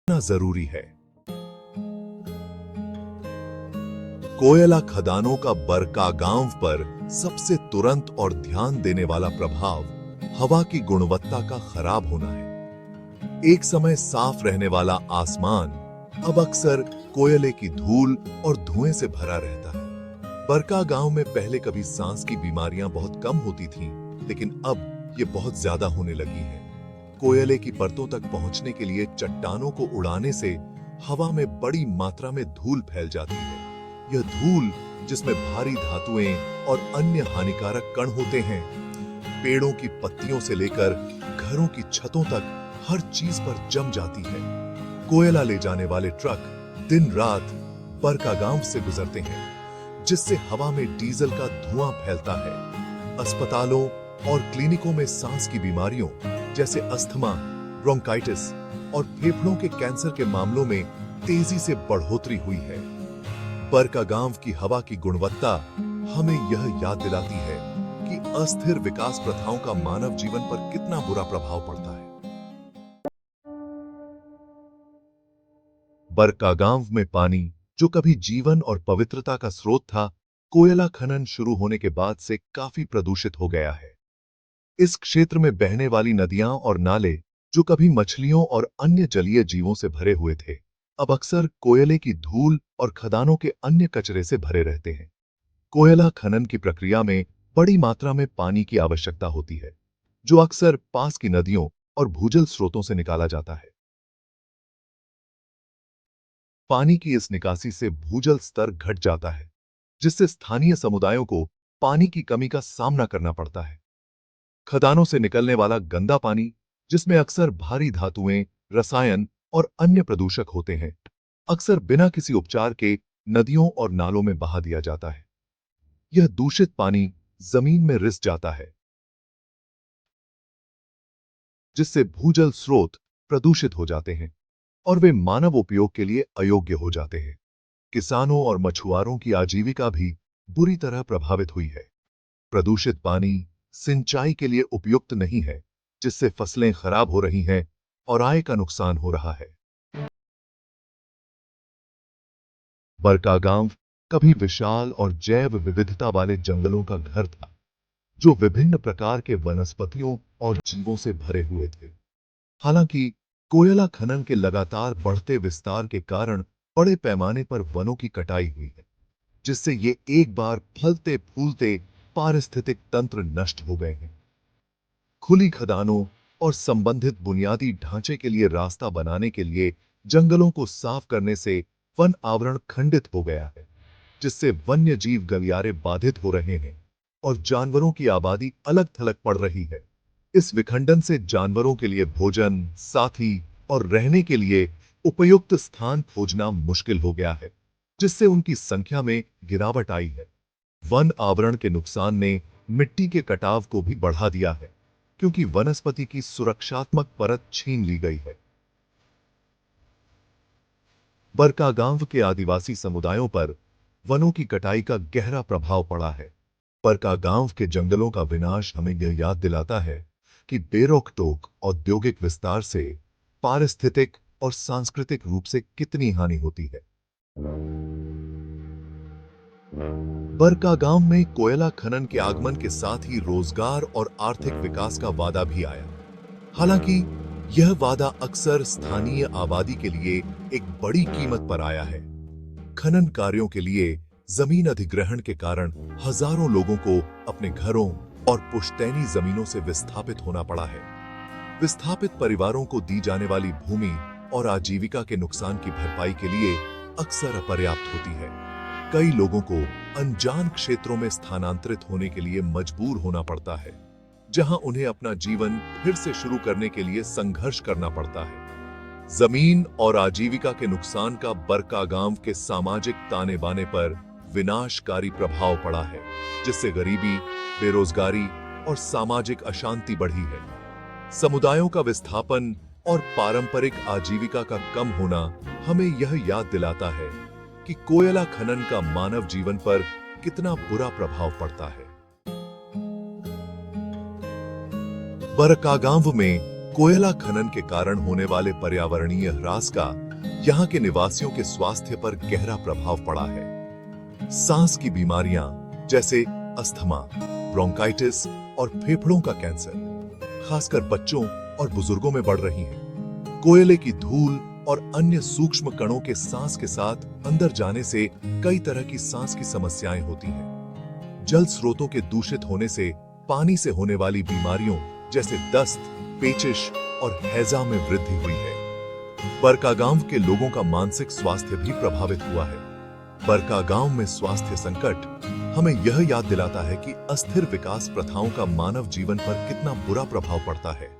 कितना जरूरी है। कोयला खदानों का बरकागांव पर सबसे तुरंत और ध्यान देने वाला प्रभाव हवा की गुणवत्ता का खराब होना है। एक समय साफ रहने वाला आसमान अब अक्सर कोयले की धूल और धुएं से भरा रहता है। बरकागांव में पहले कभी सांस की बीमारियां बहुत कम होती थीं, लेकिन अब ये बहुत ज्यादा होने लगी है। कोयले की परतों तक पहुंचने के लिए चट्टानों को उड़ाने से हवा में बड़ी मात्रा में धूल फैल जाती है। यह धूल, जिसमें भारी धातुएं और अन्य हानिकारक कण होते हैं, पेड़ों की पत्तियों से लेकर घरों की छतों तक हर चीज पर जम जाती है। कोयला ले जाने वाले ट्रक दिन रात बरकागांव से गुजरते हैं, जिससे हवा में डीजल का धुआं फैलता है। अस्पतालों और क्लिनिकों में सांस की बीमारियों जैसे अस्थमा, ब्रोंकाइटिस और फेफड़ों के कैंसर के मामलों में तेजी से बढ़ोतरी हुई है। बरकागांव की हवा की गुणवत्ता हमें यह याद दिलाती है कि अस्थिर विकास प्रथाओं का मानव जीवन पर कितना बुरा प्रभाव पड़ता है। बरकागांव में पानी, जो कभी जीवन और पवित्रता का स्रोत था, कोयला खनन शुरू होने के बाद से काफी प्रदूषित हो गया है। इस क्षेत्र में बहने वाली नदियां और नाले, जो कभी मछलियों और अन्य जलीय जीवों से भरे हुए थे, अब अक्सर कोयले की धूल और खदानों के अन्य कचरे से भरे रहते हैं। कोयला खनन की प्रक्रिया में बड़ी मात्रा में पानी की आवश्यकता होती है, जो अक्सर पास की नदियों और भूजल स्रोतों से निकाला जाता है। पानी की इस निकासी से भूजल स्तर घट जाता है, जिससे स्थानीय समुदायों को पानी की कमी का सामना करना पड़ता है। खदानों से निकलने वाला गंदा पानी, जिसमें अक्सर भारी धातुएं, रसायन और अन्य प्रदूषक होते हैं, अक्सर बिना किसी उपचार के नदियों और नालों में बहा दिया जाता है। यह दूषित पानी जमीन में रिस जाता है, जिससे भूजल स्रोत प्रदूषित हो जाते हैं और वे मानव उपयोग के लिए अयोग्य हो जाते हैं। किसानों और मछुआरों की आजीविका भी बुरी तरह प्रभावित हुई है। प्रदूषित पानी सिंचाई के लिए उपयुक्त नहीं है, जिससे फसलें खराब हो रही हैं और आय का नुकसान हो रहा है। बरकागांव कभी विशाल और जैव विविधता वाले जंगलों का घर था, जो विभिन्न प्रकार के वनस्पतियों और जीवों से भरे हुए थे। हालांकि कोयला खनन के लगातार बढ़ते विस्तार के कारण बड़े पैमाने पर वनों की कटाई हुई है, जिससे ये एक बार फलते फूलते पारिस्थितिक तंत्र नष्ट हो गए हैं। खुली खदानों और संबंधित बुनियादी ढांचे के लिए रास्ता बनाने के लिए जंगलों को साफ करने से वन आवरण खंडित हो गया है, जिससे वन्य जीव गलियारे बाधित हो रहे हैं और जानवरों की आबादी अलग थलग पड़ रही है। इस विखंडन से जानवरों के लिए भोजन, साथी और रहने के लिए उपयुक्त स्थान खोजना मुश्किल हो गया है, जिससे उनकी संख्या में गिरावट आई है। वन आवरण के नुकसान ने मिट्टी के कटाव को भी बढ़ा दिया है, क्योंकि वनस्पति की सुरक्षात्मक परत छीन ली गई है। बरकागांव के आदिवासी समुदायों पर वनों की कटाई का गहरा प्रभाव पड़ा है। बरकागांव के जंगलों का विनाश हमें यह याद दिलाता है कि बेरोक-टोक औद्योगिक विस्तार से पारिस्थितिक और सांस्कृतिक रूप से कितनी हानि होती है। बरकागांव में कोयला खनन के आगमन के साथ ही रोजगार और आर्थिक विकास का वादा भी आया। हालांकि यह वादा अक्सर स्थानीय आबादी के लिए एक बड़ी कीमत पर आया है। खनन कार्यों के लिए जमीन अधिग्रहण के कारण हजारों लोगों को अपने घरों और पुश्तैनी जमीनों से विस्थापित होना पड़ा है। विस्थापित परिवारों को दी जाने वाली भूमि और आजीविका के नुकसान की भरपाई के लिए अक्सर अपर्याप्त होती है। कई लोगों को अनजान क्षेत्रों में स्थानांतरित होने के लिए मजबूर होना पड़ता है, जहां उन्हें अपना जीवन फिर से शुरू करने के लिए संघर्ष करना पड़ता है। जमीन और आजीविका के नुकसान का बरकागांव के सामाजिक ताने बाने पर विनाशकारी प्रभाव पड़ा है, जिससे गरीबी, बेरोजगारी और सामाजिक अशांति बढ़ी है। समुदायों का विस्थापन और पारंपरिक आजीविका का कम होना हमें यह याद दिलाता है कि कोयला खनन का मानव जीवन पर कितना बुरा प्रभाव पड़ता है। बरकागांव में कोयला खनन के कारण होने वाले पर्यावरणीय ह्रास का यहाँ के निवासियों के स्वास्थ्य पर गहरा प्रभाव पड़ा है। सांस की बीमारियां जैसे अस्थमा, ब्रोंकाइटिस और फेफड़ों का कैंसर खासकर बच्चों और बुजुर्गों में बढ़ रही हैं। कोयले की धूल और अन्य सूक्ष्म कणों के सांस के साथ अंदर जाने से कई तरह की सांस की समस्याएं होती हैं। जल स्रोतों के दूषित होने से पानी से होने वाली बीमारियों जैसे दस्त, पेचिश और हैजा में वृद्धि हुई है। बरकागांव के लोगों का मानसिक स्वास्थ्य भी प्रभावित हुआ है। बरकागांव में स्वास्थ्य संकट हमें यह याद दिलाता है कि अस्थिर विकास प्रथाओं का मानव जीवन पर कितना बुरा प्रभाव पड़ता है।